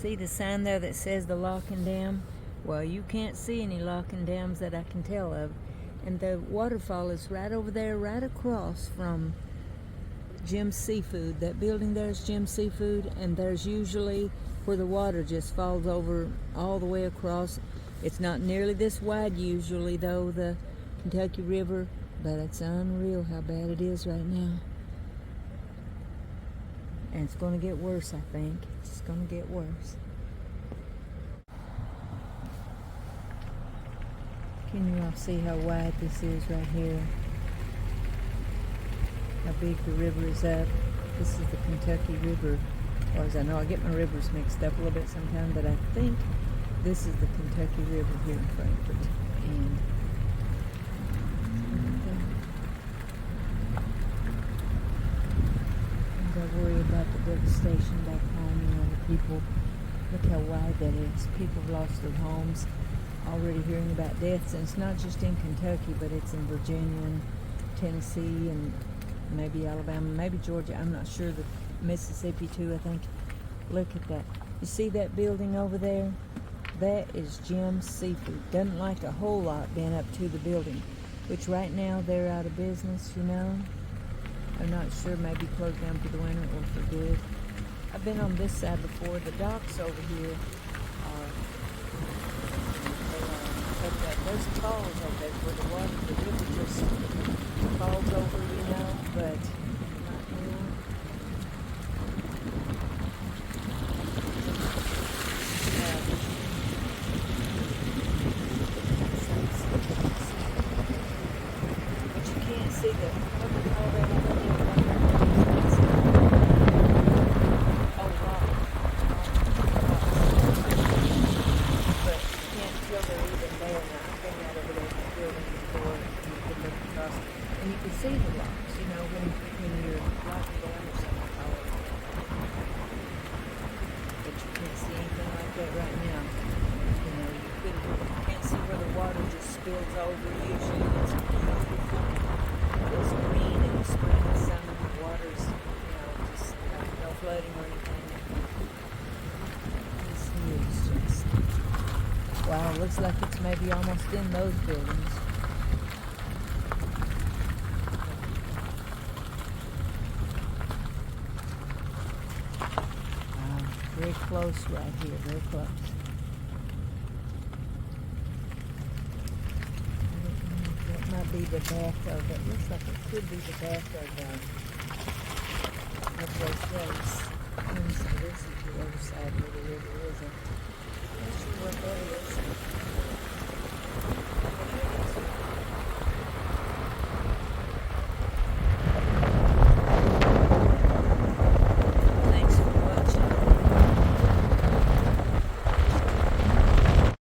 See the sign there that says the lock and dam? Well, you can't see any lock and dams that I can tell of. And the waterfall is right over there, right across from Jim's Seafood. That building there is Jim's Seafood, and there's usually where the water just falls over all the way across. It's not nearly this wide usually, though, the Kentucky River, but it's unreal how bad it is right now. And it's going to get worse, I think. It's just going to get worse. Can you all see how wide this is right here? How big the river is up. This is the Kentucky River. Or as I know, I get my rivers mixed up a little bit sometimes, but I think this is the Kentucky River here in Frankfort. And I worry about the devastation back home. You know, the people, look how wide that is. People have lost their homes. Already hearing about deaths, and it's not just in Kentucky, but it's in Virginia and Tennessee and maybe Alabama, maybe Georgia. I'm not sure. The Mississippi too, I think. Look at that. You see that building over there? That is Jim's Seafood. Doesn't like a whole lot being up to the building, which right now they're out of business, you know. I'm not sure, maybe closed down for the winter or for good. I've been on this side before. The docks over here are, there's falls over there where the water, the river just falls over, you know, but not here. But you can't see the, look at all that over there. Oh, rock. But you can't tell they're even there now. I've been out over there in the building before, and you can look across, and you can see the rocks, you know, when you're walking going or something. But you can't see anything like that right now. You know, you can't see where the water just spills over. Usually it's beautiful. It's green in the spring and summer. The water's, you know, just no flooding or anything. This is just, wow, looks like it's maybe almost in those buildings. Very close right here, very close. That might be the bathtub. It looks like it could be the bathtub down of those place. So this is the other side where the river